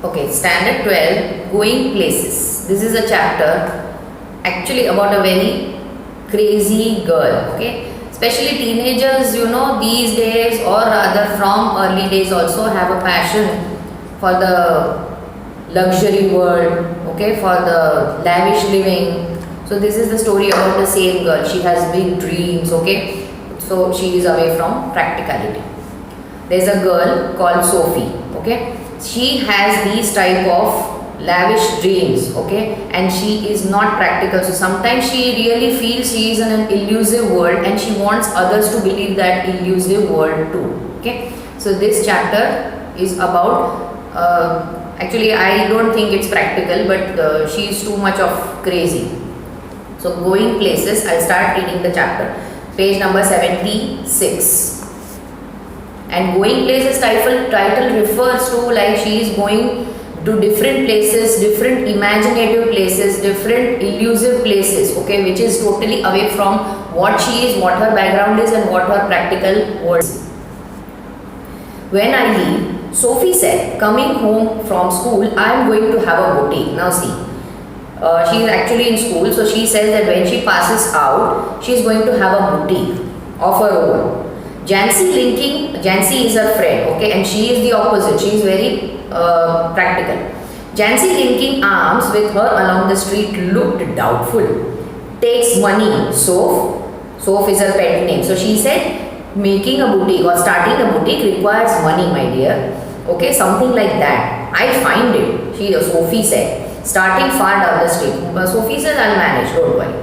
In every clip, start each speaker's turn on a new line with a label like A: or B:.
A: Okay, standard 12, going places. This is a chapter actually about a very crazy girl, okay? Especially teenagers, these days or rather from early days also have a passion for the luxury world, okay, for the lavish living. So this is the story about the same girl. She has big dreams, okay? So she is away from practicality. There's a girl called Sophie, okay? She has these type of lavish dreams, okay, and she is not practical. So sometimes she really feels she is in an illusive world and she wants others to believe that illusive world too, okay. So this chapter is about actually I don't think it's practical, but she is too much of crazy. So going places, I'll start reading the chapter, page number 76. And going places title refers to like she is going to different places, different imaginative places, different elusive places, okay, which is totally away from what she is, what her background is and what her practical world is. When I leave, Sophie said, coming home from school, I am going to have a boutique. Now see, she is actually in school, so she says that when she passes out, she is going to have a boutique of her own. Jancy is her friend, okay, and she is the opposite. She is very practical. Jancy linking arms with her along the street looked doubtful. Takes money. Soph is her pet name. So she said, making a boutique or starting a boutique requires money, my dear. Okay, something like that. I find it, Sophie said, starting far down the street. Sophie says, I'll manage, don't worry.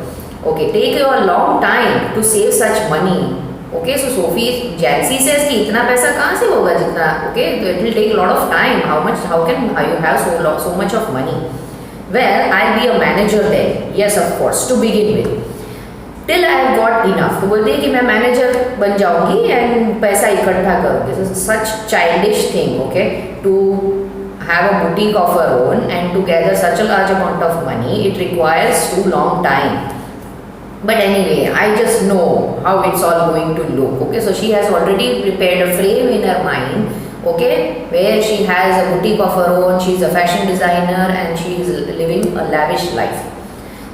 A: Okay, take you a long time to save such money. Okay, so Jancy says कि इतना पैसा कहाँ से होगा जितना, okay, so it will take a lot of time. How can you have so much of money? Well, I'll be a manager there. Yes, of course, to begin with. Till I have got enough. तो बोलते हैं कि मैं manager बन जाऊँगी and पैसा इकट्ठा करूँगी. This is such childish thing, okay, to have a boutique of her own and to gather such a large amount of money. It requires too long time. But anyway, I just know how it's all going to look. Okay, so she has already prepared a frame in her mind, okay, where she has a boutique of her own, she's a fashion designer and she is living a lavish life.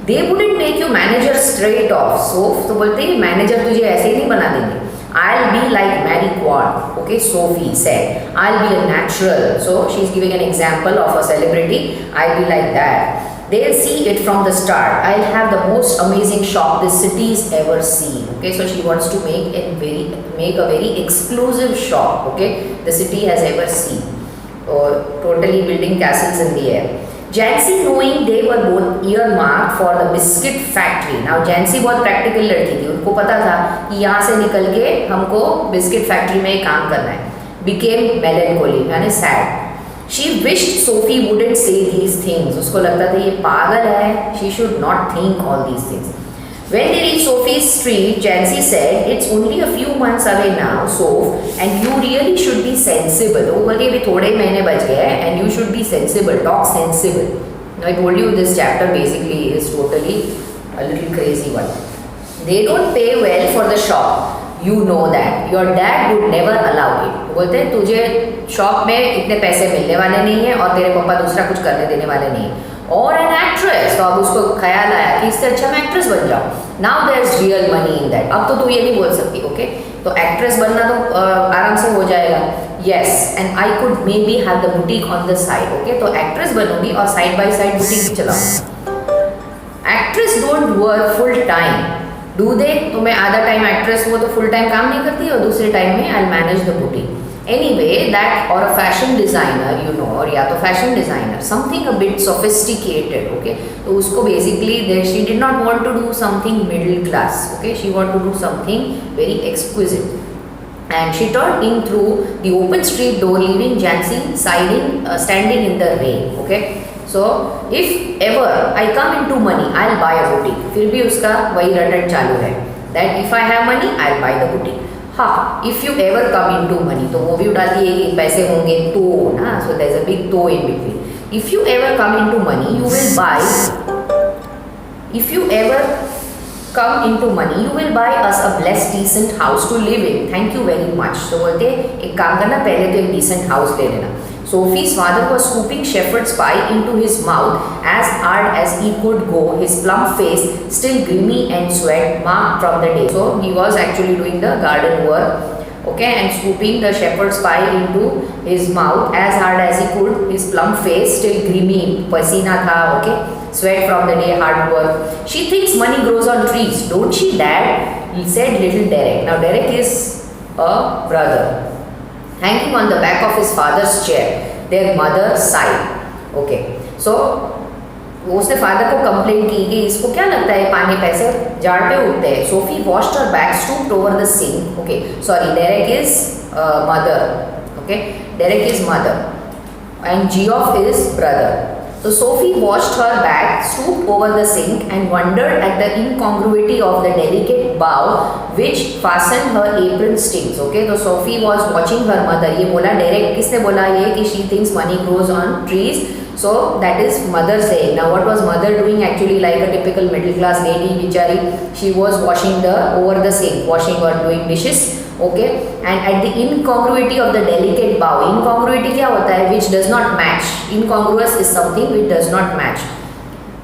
A: They wouldn't make you manager straight off. So बोलते हैं manager तुझे ऐसे ही नहीं बना देंगे. I'll be like Mary Quant, okay, Sophie said. I'll be a natural. So she's giving an example of a celebrity. I'll be like that. They'll see it from the start. I'll have the most amazing shop this city's ever seen. Okay, so she wants to make a very exclusive shop. Okay, the city has ever seen. Totally building castles in the air. Jancy, knowing they were both earmarked for the biscuit factory. Now Jancy बहुत practical लड़की थी. उनको पता था कि यहाँ से निकल के हमको biscuit factory में काम करना है. Became melancholy, यानी sad. She wished Sophie wouldn't say these things. उसको लगता था ये पागल है. She should not think all these things. When they reached Sophie's street, Jancy said, "It's only a few months away now, Soph, and you really should be sensible." वो बोली अभी थोड़े महीने बच गए हैं, and you should be sensible. Talk sensible. Now I told you this chapter basically is totally a little crazy one. They don't pay well for the shop. You know that. Your dad would never allow it. बोलते हैं तुझे shop में इतने पैसे मिलने वाले नहीं हैं और तेरे पापा दूसरा कुछ करने देने वाले नहीं हैं. और एन एक्ट्रेस, तो अब उसको ख्याल आया कि इससे अच्छा मैं एक्ट्रेस बन जाऊँ. Now there is real money in that. अब तो तू ये नहीं बोल सकती, ओके, तो एक्ट्रेस बनना तो आराम से हो जाएगा. Yes, and I could maybe have the boutique on the side. Okay, तो एक्ट्रेस बनूंगी और साइड बाय साइड बुटीक भी चलाऊंगी. Actress don't work full time, do they? तो मैं आधा टाइम एक्ट्रेस हुआ तो फुल टाइम काम नहीं करती और दूसरे टाइम में I manage the boutique. Anyway, that or a fashion designer, or या तो fashion designer, something a bit sophisticated, okay. तो उसको basically she did not want to do something middle class, okay. She wanted to do something very exquisite. And she turned in through the open street door, leaving Jancy standing in the rain, okay. So if ever I come into money, I'll buy a boutique. फिर भी उसका वही रटन चालू है. That if I have money, I'll buy the boutique. हाँ, if you ever come into money, तो वो भी उठाती है कि पैसे होंगे तो ना, so there's a big तो in between. If you ever come into money, you will buy. If you ever come into money, you will buy us a blessed decent house to live in. Thank you very much. तो बोलते एक काम करना, पहले तो एक decent house ले लेना. Sophie's father was scooping shepherd's pie into his mouth as hard as he could go, his plump face still grimy and sweat marked from the day. So he was actually doing the garden work, okay, and scooping the shepherd's pie into his mouth as hard as he could, his plump face still grimy, pasina tha, okay, sweat from the day, hard work. She thinks money grows on trees, don't she, Dad? He said little Derek. Now Derek is a brother. Hanging on the back of his father's chair, their mother sighed. Okay, so उसने father को complaint की कि इसको क्या लगता है पानी पैसे झाड़ पे उठते हैं. Sophie washed her back, stooped over the sink. Okay, sorry, Derek is mother. Okay, Derek is mother and Geoff is brother. So Sophie washed her back, stooped over the sink and wondered at the incongruity of the delicate bow which fastened her apron strings. Okay, so Sophie was watching her mother. ये बोला Derek, किसने बोला ये कि she thinks money grows on trees. So that is mother saying. Now what was mother doing actually, like a typical middle class lady, bichari? She was washing over the sink, washing or doing dishes. Okay, and at the incongruity of the delicate bow. Incongruity क्या होता है? Which does not match. Incongruous is something which does not match.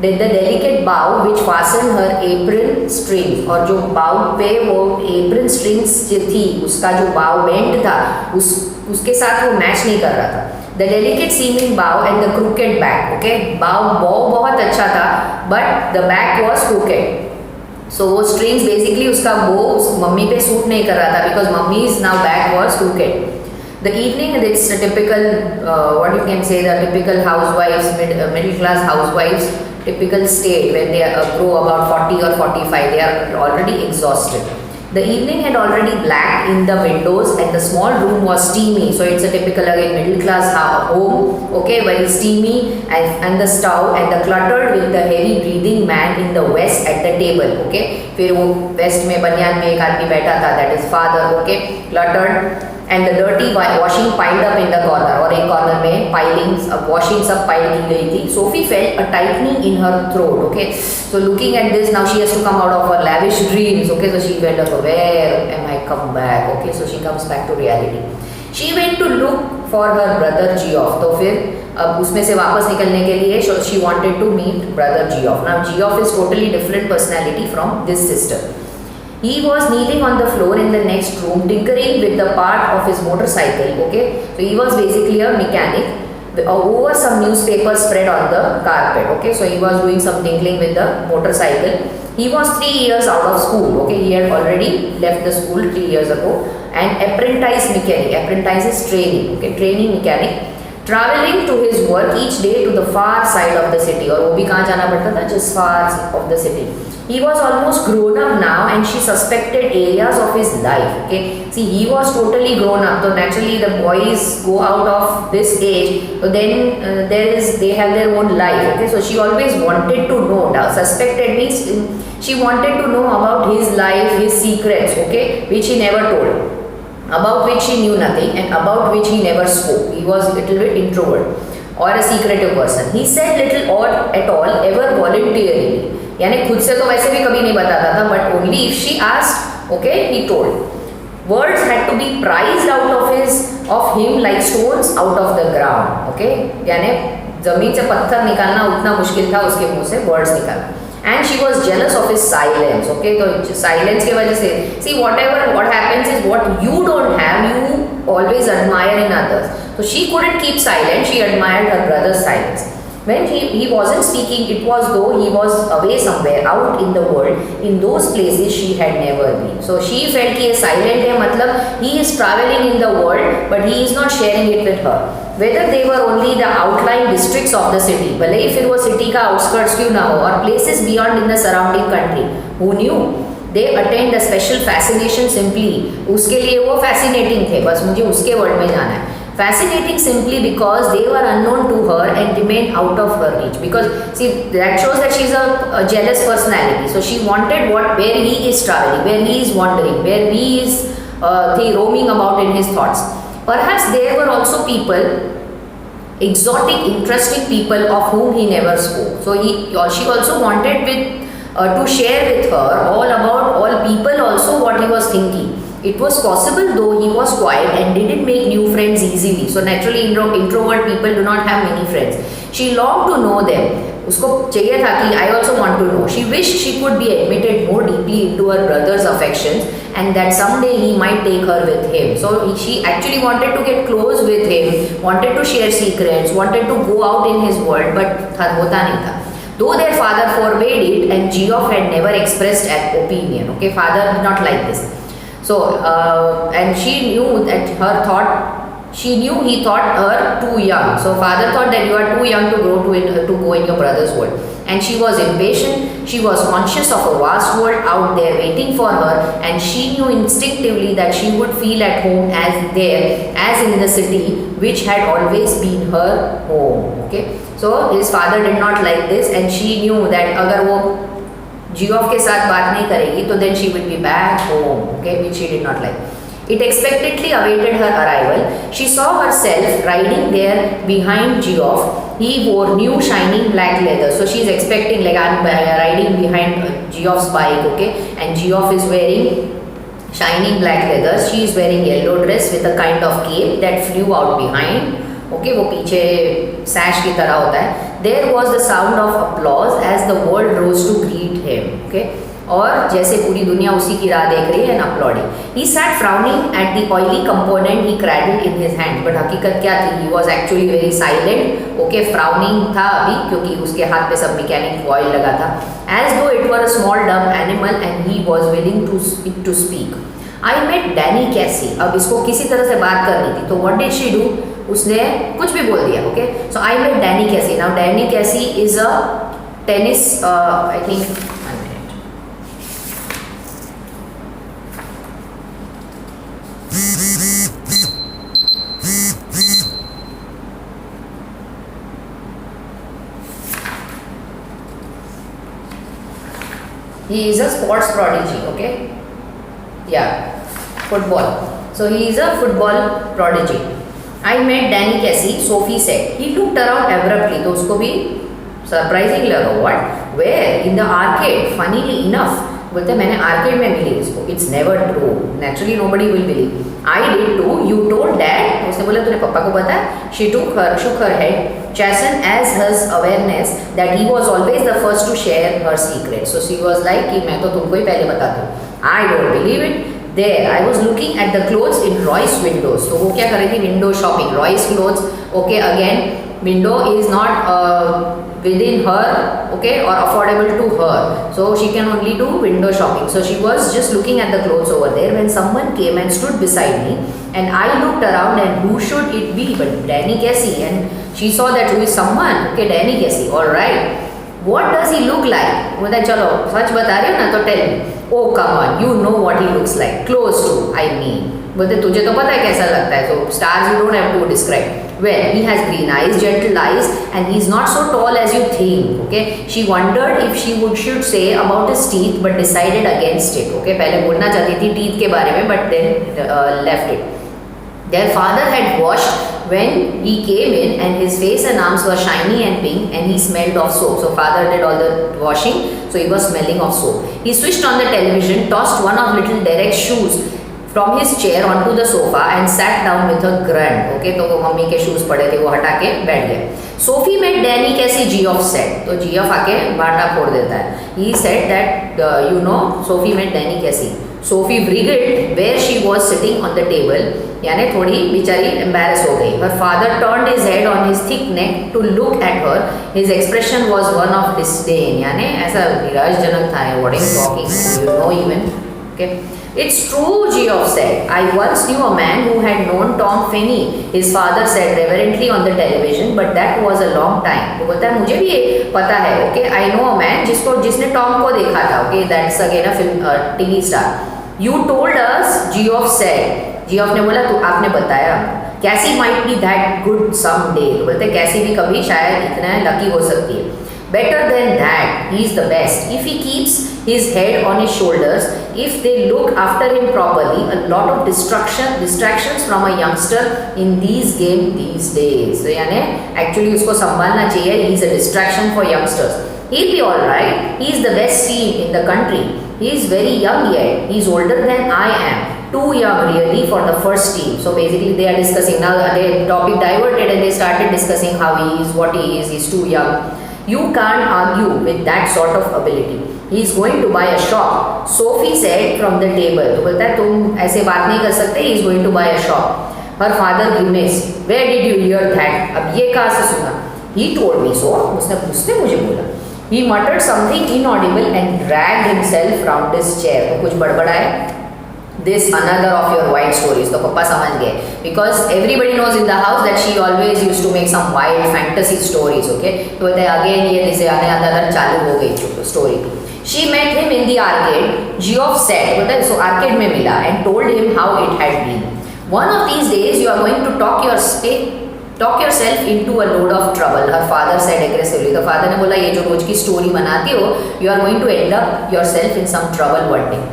A: The delicate bow which fastened her apron strings, और जो bow पे वो apron strings थी, उसका जो bow bend था, उसके साथ वो match नहीं कर रहा था. The delicate seeming bow and the crooked back. Okay, bow बहुत अच्छा था, but the back was crooked. So वो strings basically उसका bow उस मम्मी पे सूट नहीं कर रहा था because mummy's now back was crooked. The evening, it's a typical what you can say, the typical housewives, middle class housewives, typical state when they grow about 40 or 45, they are already exhausted. The evening had already blacked in the windows and the small room was steamy. So it's a typical again middle class home, okay, very steamy, and the stove and the cluttered with the heavy breathing man in the west at the table. Okay, फिर वो west में बनियान में एक आदमी बैठा था, that is father. Okay, cluttered and the dirty washing piled up in the corner, और एक corner में washing सब pile की गई थी. Sophie felt a tightening in her throat. Okay, so looking at this, now she has to come out of her lavish dreams. Okay, so she went, where am I come back? Okay, so she comes back to reality. She went to look for her brother Geoff. तो फिर अब उसमें से वापस निकलने के लिए she wanted to meet brother Geoff. Now Geoff is totally different personality from this sister. He was kneeling on the floor in the next room, tinkering with the part of his motorcycle. Okay, so he was basically a mechanic over some newspapers spread on the carpet. Okay, so he was doing some tinkling with the motorcycle. He was 3 years out of school. Okay, he had already left the school 3 years ago. And apprentice mechanic. Apprentice is training. Okay, training mechanic. Traveling to his work each day to the far side of the city. और वो भी कहाँ जाना पड़ता था? Just far of the city. He was almost grown up now and she suspected areas of his life. Okay, see, he was totally grown up, so naturally the boys go out of this age, so then they have their own life. Okay, so she always wanted to know. Now suspected means she wanted to know about his life, his secrets, okay, which he never told, about which he knew nothing and about which he never spoke. He was a little bit introvert or a secretive person. He said little or at all ever voluntarily. यानी खुद से तो वैसे भी कभी नहीं बताता था, but only if she asked, okay, he told. Words had to be prized out of him like stones out of the ground. Okay, यानी जमीन से पत्थर निकालना उतना मुश्किल था उसके मुंह से words निकालना. And she was jealous of his silence. Okay, तो silence की वजह से, see, what happens is what you don't have, you always admire in others. So she couldn't keep silent. She admired her brother's silence. When he wasn't speaking, it was though he was away somewhere out in the world. In those places she had never been. So she felt कि ये silent है, मतलब he is traveling in the world, but he is not sharing it with her. Whether they were only the outlying districts of the city, भले ही फिर वो city का outskirts क्यों ना हो, और places beyond in the surrounding country, who knew? They attained a special fascination simply. उसके लिए वो fascinating थे, बस मुझे उसके world में जाना है. Fascinating simply because they were unknown to her and remained out of her reach. Because see, that shows that she's a jealous personality. So she wanted where he is traveling, where he is wandering, where he is roaming about in his thoughts. Perhaps there were also people, exotic, interesting people of whom he never spoke. So she also wanted to share with her all about all people also what he was thinking. It was possible, though he was quiet and didn't make new friends easily. So naturally introvert people do not have many friends. She longed to know them. उसको चाहिए था कि I also want to know. She wished she could be admitted more deeply into her brother's affections and that someday he might take her with him. So she actually wanted to get close with him, wanted to share secrets, wanted to go out in his world, but होता नहीं था. Though their father forbade it and Geoff had never expressed an opinion. Okay, father did not like this. So and she knew that he thought her too young. So father thought that you are too young to go in your brother's world. And she was impatient. She was conscious of a vast world out there waiting for her, and she knew instinctively that she would feel at home as in the city, which had always been her home. Okay. So his father did not like this, and she knew that अगर वो Geoff के साथ बात नहीं करेगी, तो then she will be back home. Okay, which she did not like. It expectantly awaited her arrival. She saw herself riding there behind Geoff. He wore new shining black leather. So she is expecting, like, I'm riding behind Geoff's bike, okay? And Geoff is wearing shining black leather. She is wearing yellow dress with a kind of cape that flew out behind. Okay, वो पीछे sash की तरह होता है. There was the sound of applause as the world rose to greet him. Okay. और जैसे पूरी दुनिया उसी की राह देख रही है and applauding. He sat frowning at the oily component he cradled in his hand. But हकीकत क्या थी? He was actually very silent. Okay, frowning था अभी क्योंकि उसके हाथ पे सब mechanic oil लगा था. As though it were a small dumb animal and he was willing to speak. I met Danny Casey. अब इसको किसी तरह से बात करनी थी. तो what did she do? उसने कुछ भी बोल दिया. Okay. So I met Danny Casey. Now Danny Casey is a tennis. I think. He is a sports prodigy, okay? Yeah, football. So he is a football prodigy. I met Danny Casey, Sophie said. He looked around abruptly. तो उसको भी surprising लगा. What? Where? In the arcade. Funnily enough. बोलते मैंने arcade में मिली इसको. It's never true. Naturally nobody will believe. I did too. You told Dad. उसने बोला तूने पापा को बताया. She shook her head, chastened as his awareness that he was always the first to share her secret. So she was like कि मैं तो तुमको ही पहले बताती हूँ. I don't believe it. There, I was looking at the clothes in Roy's windows. तो वो क्या कर रही थी? Window shopping. Roy's clothes. Okay, again, window is not within her, okay, or affordable to her. So she can only do window shopping. So she was just looking at the clothes over there when someone came and stood beside me. And I looked around and who should it be but Danny Casey. And she saw that who is someone. Okay, Danny Casey. All right. What does he look like? बोलता है चलो सच बता रही हो ना तो tell me. Oh come on, you know what he looks like. Close to, I mean. बोलते तुझे तो पता है कैसा लगता है. So stars you don't have to describe. Well, he has green eyes, gentle eyes, and he's not so tall as you think. Okay. She wondered if she should say about his teeth, but decided against it. Okay. पहले बोलना चाहती थी teeth के बारे में, but then left it. Their father had washed when he came in and his face and arms were shiny and pink and he smelled of soap. So father did all the washing, so he was smelling of soap. He switched on the television, tossed one of little Derek's shoes from his chair onto the sofa and sat down with a grunt. Okay, तो वो mummy के shoes पड़े थे वो हटा के बैठ गए. Sophie met Danny कैसे Geoff said. तो Geoff आके बाटा फोड़ देता है. He said that Sophie met Danny कैसे. Sophie wriggled where she was sitting on the table. यानी थोड़ी बेचारी embarrass हो गई. Her father turned his head on his thick neck to look at her. His expression was one of disdain. यानी ऐसा निराशजनक था. What are you talking? You know even. Okay. It's true, Geoff said. I once knew a man who had known Tom Finney. His father said reverently on the television, but that was a long time. तो बोलता है मुझे भी ये पता है. Okay, I know a man जिसने Tom को देखा था. Okay, that's again a film TV star. You told us, Geoff said. Geoff ने बोला तो आपने बताया. Cassie might be that good someday. तो बोलते कैसी भी कभी शायद इतना लकी हो सकती है. Better than that, he is the best. If he keeps his head on his shoulders, if they look after him properly, a lot of distractions from a youngster in these games these days. So यानी actually उसको संभालना चाहिए. He is a distraction for youngsters. He'll be all right. He is the best team in the country. He is very young yet. He is older than I am. too young really for the first team. So basically they are discussing now, the topic diverted and they started discussing how he is, what he is, he's too young. You can't argue with that sort of ability. He is going to buy a shop. Sophie said from the table. तो बोलता है तुम ऐसे बात नहीं कर सकते, he is going to buy a shop. Her father grimaced. Where did you hear that? अब ये कहाँ से सुना? He told me so. उसने मुझे बोला. He muttered something inaudible and dragged himself round his chair. वो कुछ बड़बड़ाया. This another of your wild stories. तो पापा समझ गए. Because everybody knows in the house that she always used to make some wild fantasy stories. Okay. तो बोलते हैं again ये जैसे आने चालू हो गई story. She met him in the arcade. Geoff said, बोलता है so arcade में मिला and told him how it had been. One of these days you are going to talk yourself into a load of trouble. Her father said aggressively. तो father ने बोला ये जो रोज की story बनाती हो, you are going to end up yourself in some trouble one day.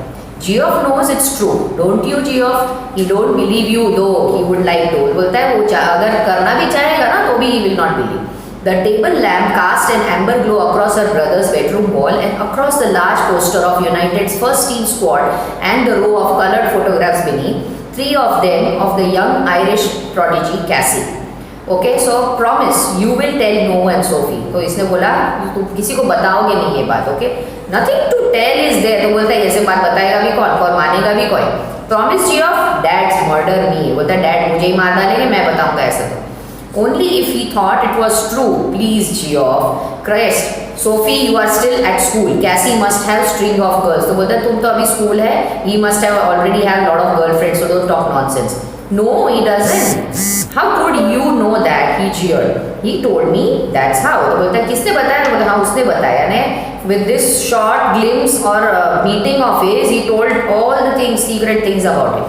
A: Geoff knows it's true, don't you Geoff? He don't believe you though he would like to. बोलता है वो अगर करना भी चाहेगा ना तो भी he will not believe. The table lamp cast an amber glow across her brother's bedroom wall and across the large poster of United's first team squad and the row of colored photographs beneath, 3 of them of the young Irish prodigy Cassie. Okay, so promise you will tell no one Sophie. तो इसने बोला तुम किसी को बताओगे नहीं ये बात. Okay, nothing to tell is there. तो बोलता है ऐसे बात बताएगा भी कौन और मानेगा भी कौन. Promise Geoff, dad's murder me. बोलता है डैड मुझे ही मार डालेंगे, मैं बताऊंगा ऐसा तो. Only if he thought it was true. Please Geoff. Christ, Sophie, you are still at school. Cassie must have string of girls. तो बोलता है तुम तो अभी स्कूल है. He must have already had lot of girlfriends. So don't talk nonsense. No, he doesn't. How could you know that? He jeered. He told me. That's how. तो बोलता है किसने बताया? बोलता हाँ उसने बताया ने. With this short glimpse or meeting of his, he told all the things, secret things about him.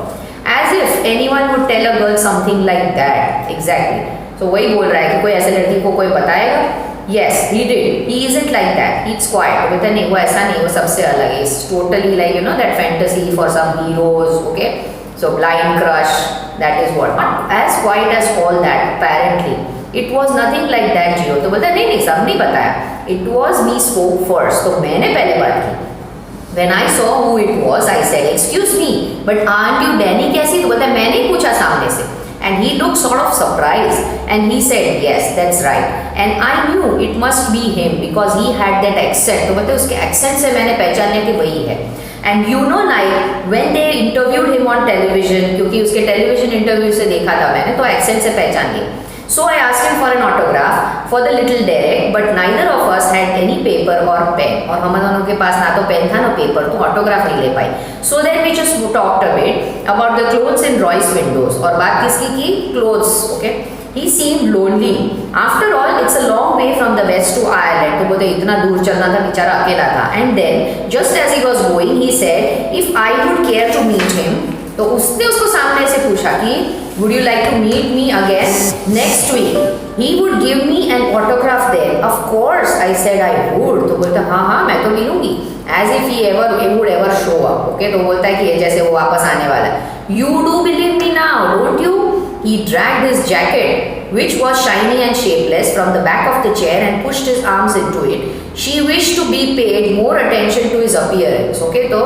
A: As if anyone would tell a girl something like that. Exactly. So वही बोल रहा है कि कोई ऐसे लड़की को कोई बताएगा. Yes, he did. He isn't like that. He's quiet. बोलता नहीं वो ऐसा नहीं, वो सबसे अलग है. It's totally like that fantasy for some heroes. Okay. So blind crush, that is what. Not as quiet as all that, apparently. It was nothing like that, Gio. तो बोलता नहीं सब नहीं बताया. It was me spoke first. तो मैंने पहले बात की. When I saw who it was, I said, excuse me, but aren't you Danny कैसी? तो बोलता मैंने पूछा सामने से. And he looked sort of surprised and he said, yes, that's right. And I knew it must be him because he had that accent. तो बोलते उसके accent से मैंने पहचान लिया कि वही है. And like when they interviewed him on television, क्योंकि उसके television interview से देखा था मैंने, तो accent से पहचान लिया. So I asked him for an autograph for the little Derek, but neither of us had any paper or pen. और हम दोनों के पास ना तो पेन था ना पेपर, तो autograph नहीं ले पाई. So then we just talked a bit about the clothes in Roy's windows. और बात किसकी की? Clothes, okay? He seemed lonely. After all, it's a long way from the west to Ireland. तो बोलते इतना दूर चलना था, बेचारा अकेला था. And then, just as he was going, he said, if I would care to meet him, तो उसने उसको सामने से पूछा कि would you like to meet me again next week? He would give me an autograph there. Of course, I said I would. तो बोलता हाँ मैं तो मिलूंगी. As if he would ever show up. Okay, तो बोलता है कि जैसे वो वापस आने वाला है. You do believe me now, don't you? He dragged his jacket, which was shiny and shapeless, from the back of the chair and pushed his arms into it. She wished to be paid more attention to his appearance. Okay, तो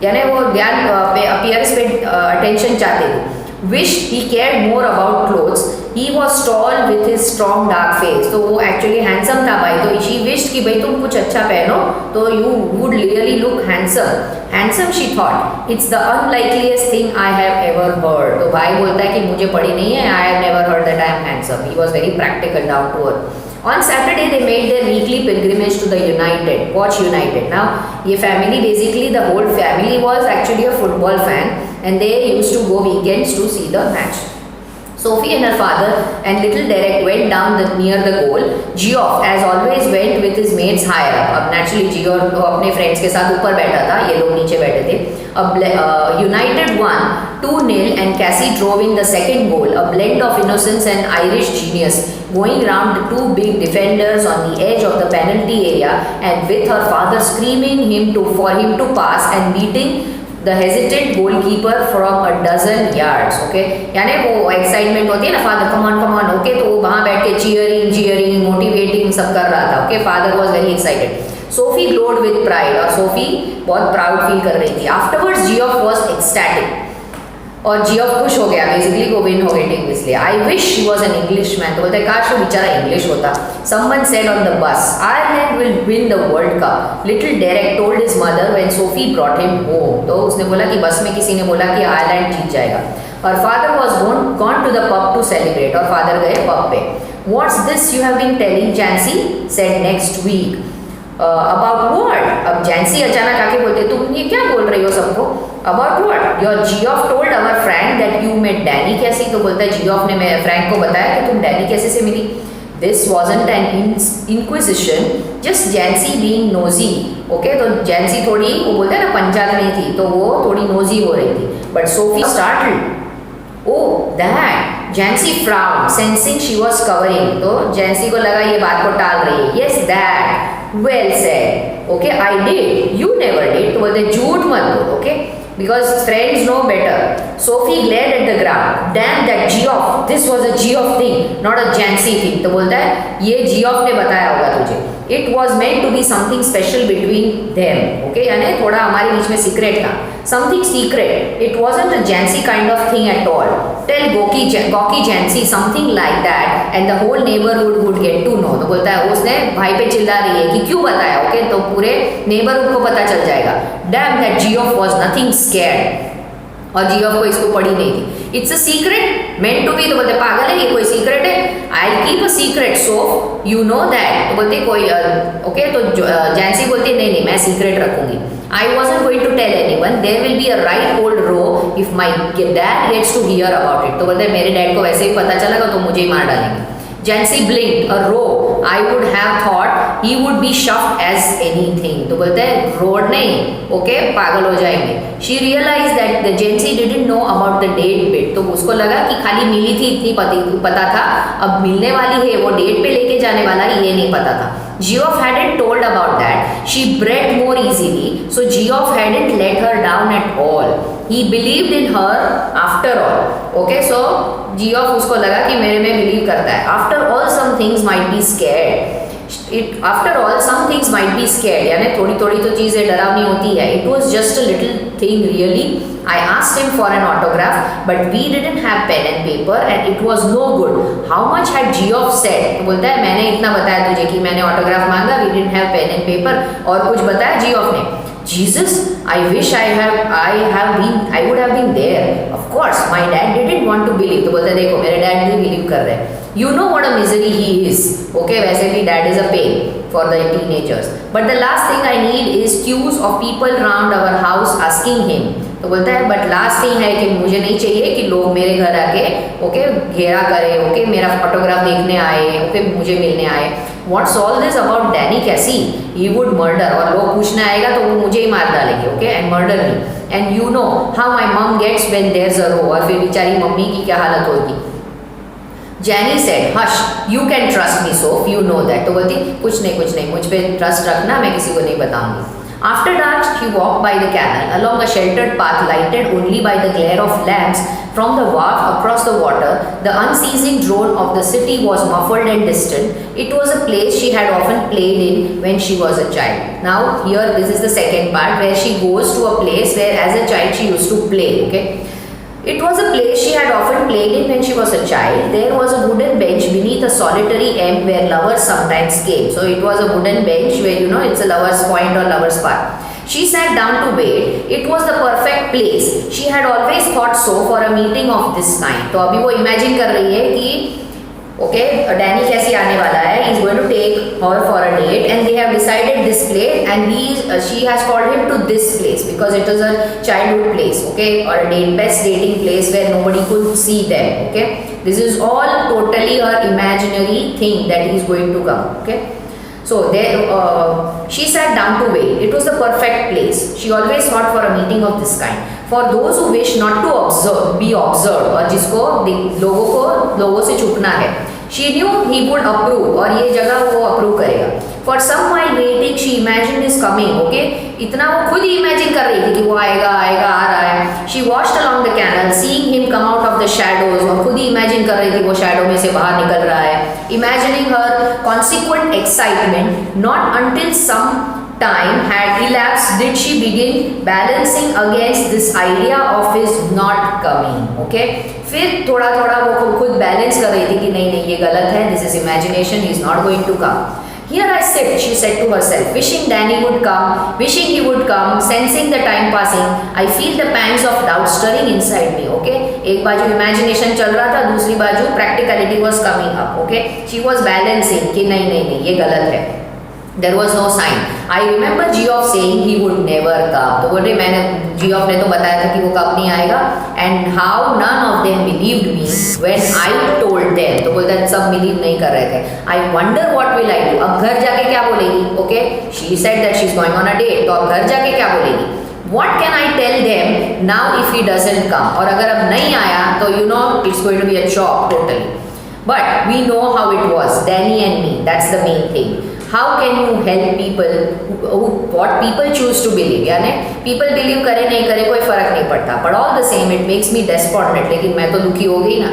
A: यानी वो ध्यान appearance पे attention चाहते थे. Wished he cared more about clothes. He was tall with his strong dark face. तो वो actually handsome था भाई. तो she wished कि भाई तुम कुछ अच्छा पहनो तो you would really look handsome. Handsome, she thought. It's the unlikeliest thing I have ever heard. तो भाई बोलता है कि मुझे पड़ी नहीं है. I have never heard that I am handsome. He was very practical, down to earth. On Saturday, they made their weekly pilgrimage to the United. Watch United. Now, ये family, basically the whole family was actually a football fan and they used to go weekends to see the match. Sophie and her father and little Derek went down near the goal. Geoff, as always, went with his mates higher up. अब naturally Geoff तो अपने friends के साथ ऊपर बैठा था, ये लोग नीचे बैठे थे. United won 2-0 and Cassie drove in the second goal, a blend of innocence and Irish genius, going round the 2 big defenders on the edge of the penalty area and with her father screaming for him to pass and beating the hesitant goalkeeper from a dozen yards. Okay, यानी वो excitement होती है ना, father come on, okay, तो वो वहाँ बैठ के cheering, motivating सब कर रहा था. Okay, father was very excited. Sophie glowed with pride और Sophie बहुत proud feel कर रही थी. Afterwards, Geoff was ecstatic. और जियोफ खुश हो गया, बेसिकली वो विन हो गई टीम इसलिए। I wish he was an English man, तो बोलते हैं काश वो बेचारा इंग्लिश होता। Someone said on the bus, Ireland will win the world cup, little Derek told his mother when Sophie brought him home. तो उसने बोला कि बस में किसी ने बोला कि आयरलैंड जीत जाएगा। और father was gone to the pub to celebrate, और फादर गए पब पे। What's this you have been telling Jancy, said next week. About what? अब जैंसी अचानक आके बोलते तुम ये क्या बोल रही हो सबको? About what? Your Geoff told our Frank that you met Danny Casey. तो बोलता है जियोफ ने मैं फ्रैंक को बताया कि तुम डैनी कैसे से मिली। This wasn't an inquisition, just Jancy being nosy. Okay, तो जैंसी थोड़ी, वो बोलते हैं ना पंचायत नहीं थी, तो वो थोड़ी नोजी हो रही थी। But Sophie startled, Oh, that. Jancy frowned, sensing she was covering. तो जैंसी को लगा ये बात को टाल रही है। Yes, that. Well said. Okay, I did. You never did. तो बोलते झूठ मत बोलो, okay? Because friends know better. Sophie glared at the ground. Damn that Geoff. This was a Geoff thing, not a Jancy thing. तो बोलता है ये Geoff ने बताया होगा तुझे। It was meant to be something special between them. Okay, यानी थोड़ा हमारे बीच में सीक्रेट था। Something secret. It wasn't a Jancy kind of thing at all. Tell Gawky Jancy something like that, and the whole neighborhood would get to know. तो बोलता है उसने भाई पे चिल्ला रही है कि क्यों बताया, ओके? तो पूरे नेबरहुड को पता चल जाएगा। Damn that Geoff was nothing scared. और जियोफ को इसको पड़ी नहीं थी। It's a secret meant to be, तो बोलते पागल है ये कोई सीक्रेट है? I keep a secret so you know that. तो बोलते कोई ओके, तो जैंसी बोलती नहीं नहीं मैं सीक्रेट रखूंगी। I wasn't going to tell anyone, there will be a right old row if my dad gets to hear about it. तो बोलते मेरे डैड को वैसे ही पता चलेगा तो मुझे ही मार डालेंगे। Jancy blinked, a row. I would have thought he would be shocked as anything. तो बोलते हैं रोड नहीं, ओके पागल हो जाएंगे। She realized that the Jancy didn't know about the date bit. तो उसको लगा कि खाली मिली थी इतनी पता था, अब मिलने वाली है वो डेट पे लेके जाने वाला है ये नहीं पता था। Geoff hadn't told about that. She breathed more easily, so Geoff hadn't let her down at all. He believed in her after all. Okay, so Geoff उसको लगा कि मेरे में बिलीव करता है। After all, some things might be scared. After all, some things might be scared. यानी थोड़ी थोड़ी तो चीज़ें डरावनी होती है। It was just a little thing really. I asked him for an autograph, but we didn't have pen and paper, and it was no good. How much had Geoff said? तो बोलता है मैंने इतना बताया तुझे कि मैंने ऑटोग्राफ मांगा, we didn't have pen and paper, और कुछ बताया Geoff ने? Jesus, I wish I would have been there. Of course, my dad didn't want to believe. तो बोलता है देखो मेरे डैड भी बिलीव कर रहे हैं। You know what a misery he is. Okay, वैसे भी dad is a pain for the teenagers. But the last thing I need is queues of people round our house asking him. तो बोलता है but last thing है कि मुझे नहीं चाहिए कि लोग मेरे घर आके ओके घेरा करे, ओके मेरा फोटोग्राफ देखने आए, ओके मुझे मिलने आए। What's all this about Danny Casey? He would murder, और लोग पूछने आएगा तो वो मुझे ही मार डालेंगे, okay and murder me. And you know how my mum gets when there is a row, और फिर बेचारी मम्मी की क्या हालत होगी। Janny said, hush, you can trust me, Soph, you know that. तो बोलती कुछ नहीं, मुझ पे ट्रस्ट रखना, मैं किसी को नहीं बताऊंगी। After dark, she walked by the canal, along a sheltered path lighted only by the glare of lamps from the wharf across the water. The unceasing drone of the city was muffled and distant. It was a place she had often played in when she was a child. Now, here, this is the second part where she goes to a place where as a child she used to play, okay? It was a place she had often played in when she was a child. There was a wooden bench beneath a solitary elm where lovers sometimes came. So it was a wooden bench where, you know, it's a lover's point or lover's park. She sat down to wait. It was the perfect place. She had always thought so for a meeting of this kind. तो अभी वो imagine कर रही है कि okay, Danny कैसे आने वाला है? He's going to take her for a date, and they have decided this place, and she has called him to this place because it is a childhood place, okay, or a best dating place where nobody could see them, okay. This is all totally her imaginary thing that he is going to come, okay. So there, she sat down to wait. It was the perfect place. She always thought for a meeting of this kind. For those who wish not to be observed, और जिसको लोगों से छुपना है, she knew he would approve, और ये जगह वो approve करेगा. For some while waiting, she imagined his coming. Okay, इतना वो खुद ही imagine कर रही थी कि वो आएगा आ रहा है. She watched along the canal, seeing him come out of the shadows, और खुद ही imagine कर रही थी वो shadow में से बाहर निकल रहा है. Imagining her consequent excitement, not until some time had elapsed did she begin balancing against this idea of his not coming. Okay, फिर थोड़ा थोड़ा वो खुद बैलेंस कर रही थी कि नहीं नहीं ये गलत है, this is imagination, he is not going to come. Here I sit, she said to herself, wishing Danny would come, wishing he would come, sensing the time passing. I feel the pangs of doubt stirring inside me. Okay, एक बाजू imagination चल रहा था, दूसरी बाजू practicality was coming up. Okay, she was balancing कि नहीं नहीं नहीं ये गलत है. There was no sign. I remember Geoff saying he would never come. तो बोले मैंने Geoff ने तो बताया था कि वो कब नहीं आएगा. And how none of them believed me when I told them. तो बोलता है सब believe नहीं कर रहे थे. I wonder what will I do. अब घर जाके क्या बोलेगी? Okay, she said that she's going on a date. तो अब घर जाके क्या बोलेगी? What can I tell them now if he doesn't come? और अगर अब नहीं आया तो you know it's going to be a shock totally. But we know how it was. Danny and me. That's the main thing. How can you help people what people choose to believe? यानी people believe करे नहीं करे कोई फर्क नहीं पड़ता. But all the same it makes me despondent. लेकिन मैं तो दुखी हो गई ना.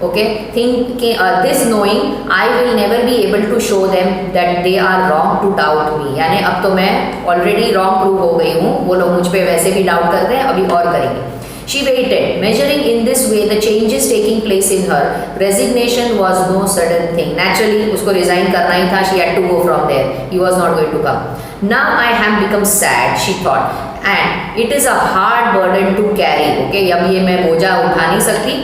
A: Okay, think this knowing I will never be able to show them that they are wrong to doubt me. यानी अब तो मैं already wrong prove हो गई हूँ. वो लोग मुझ पे वैसे भी doubt करते हैं अभी और करेंगे. She waited, measuring in this way the changes taking place in her. Resignation was no sudden thing. Naturally, उसको resign करना ही था. She had to go from there. He was not going to come. Now I have become sad, she thought, and it is a hard burden to carry. Okay, अब ये मैं बोझा उठा नहीं सकती.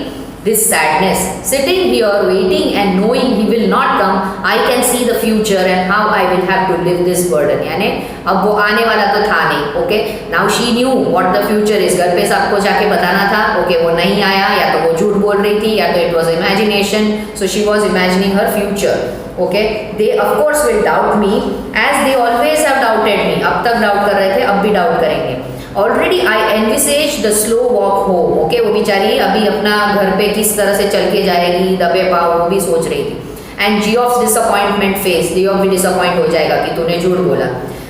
A: This sadness, sitting here waiting and knowing he will not come, I can see the future and how I will have to live this burden. यानी अब वो आने वाला तो था नहीं. Okay, now she knew what the future is. घर पे सबको जाके बताना था. Okay, वो नहीं आया या तो वो झूठ बोल रही थी या तो it was imagination. So she was imagining her future. Okay, they of course will doubt me as they always have doubted me. अब तक doubt कर रहे थे, अब भी doubt करेंगे. Already I envisaged the slow walk home. Okay, वो बेचारी अभी अपना घर पे किस तरह से चल के जाएगी दबे पाँव वो भी सोच रही थी. And Geoff's disappointment face, Geoff भी disappoint हो जाएगा कि तूने झूठ बोला.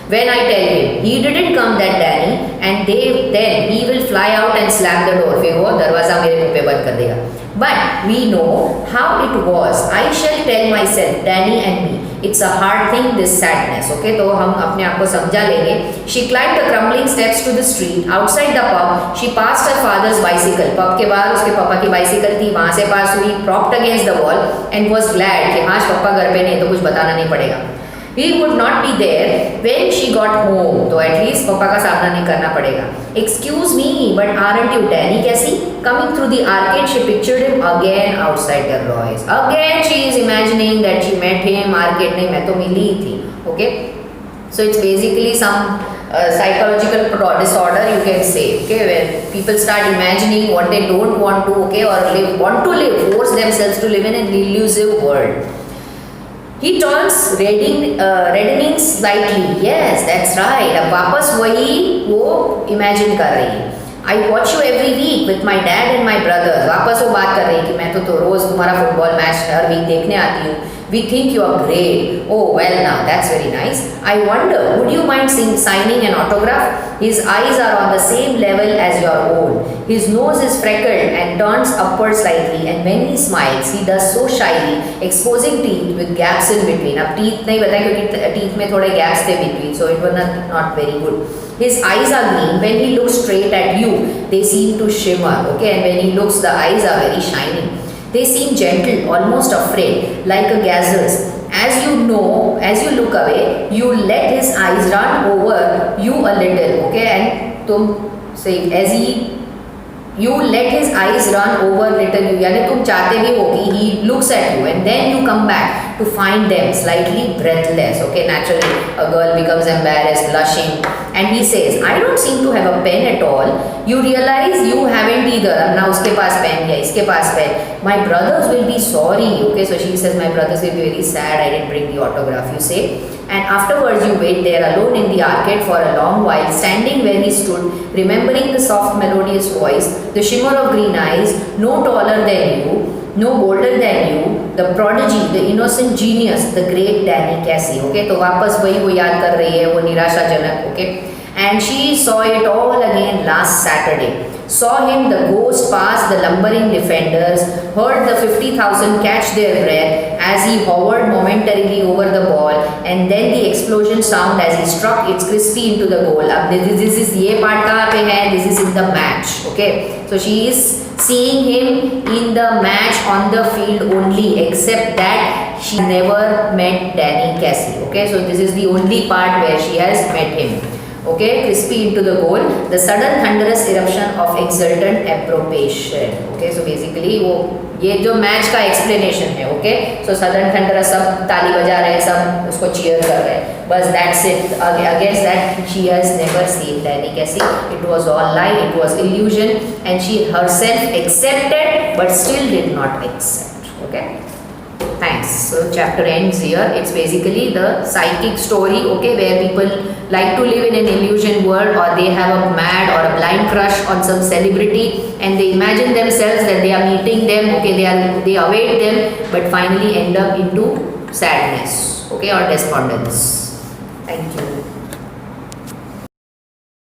A: When I tell him he didn't come that Danny, and then he will fly out and slam the door. फिर वो दरवाजा मेरे मुंह पे बंद कर देगा. But we know how it was. I shall tell myself, Danny and me. It's a hard thing, this sadness. Okay, तो हम अपने आप को समझा लेंगे. She climbed the crumbling steps to the street. Outside the pub, she passed her father's bicycle. Pub के बाहर उसके पापा की bicycle थी. वहाँ से पास हुई, propped against the wall, and was glad कि हाँ पापा घर पे नहीं तो कुछ बताना नहीं पड़ेगा. He would not be there when she got home. तो at least पापा का सामना नहीं करना पड़ेगा. Excuse me, but aren't you Danny कैसी? Coming through the arcade, she pictured him again outside the Roy's. Again, she is imagining that she met him. Arcade नहीं, मैं तो मिली ही थी. Okay, so it's basically some psychological disorder you can say. Okay, when people start imagining what they don't want to, okay, or want to live, force themselves to live in an illusive world. He turns reddening slightly. Yes, that's right. अब वापस वही वो imagine कर रही है. I watch you every week with my dad and my brothers. वापस वो बात कर रही है कि मैं तो रोज तुम्हारा फुटबॉल मैच हर वीक देखने आती हूँ. We think you are great. Oh well, now that's very nice. I wonder, would you mind signing an autograph? His eyes are on the same level as your own. His nose is freckled and turns upward slightly, and when he smiles, he does so shyly, exposing teeth with gaps in between. अब teeth नहीं बताया क्योंकि teeth में थोड़े gaps थे between, so it was not very good. His eyes are green. When he looks straight at you, they seem to shimmer. Okay, and when he looks, the eyes are very shiny. They seem gentle, almost afraid, like a gazelle's. As you know, as you look away, you let his eyes run over you a little. Okay, and तुम say as you let his eyes run over little you. यानी तुम चाहते भी हो कि he looks at you, and then you come back to find them slightly breathless. Okay, naturally a girl becomes embarrassed, blushing, and he says, I don't seem to have a pen at all. You realize you haven't either. अब ना उसके पास pen या इसके पास pen. My brothers will be sorry. Okay, so she says my brothers will be very sad I didn't bring the autograph, you say. And afterwards you wait there alone in the arcade for a long while, standing where he stood, remembering the soft melodious voice, the shimmer of green eyes, no taller than you, no bolder than you, the prodigy, the innocent genius, the great Danny Casey. Okay, तो वापस वही वो याद कर रही है वो निराशाजनक. Okay, and she saw it all again last Saturday. Saw him, the ghost, pass the lumbering defenders, heard the 50,000 catch their breath as he hovered momentarily over the ball, and then the explosion sound as he struck its crispy into the goal. अब this is ये part कहाँ पे है? This is in the match. Okay, so she is seeing him in the match on the field only, except that she never met Danny Casey. Okay, so this is the only part where she has met him. Okay, crispy into the goal, the sudden thunderous eruption of exultant approbation. Okay, so basically वो ये जो match का explanation है. Okay, so sudden thunderous, सब ताली बजा रहे हैं, सब उसको चीयर कर रहे हैं, बस that's it. Against that she has never seen Danny Casey. It was all lie, it was illusion, and she herself accepted but still did not accept. Okay, thanks. So chapter ends here. It's basically the psychic story, okay, where people like to live in an illusion world, or they have a mad or a blind crush on some celebrity, and they imagine themselves that they are meeting them, okay, they await them, but finally end up into sadness, okay, or despondence. Thank you.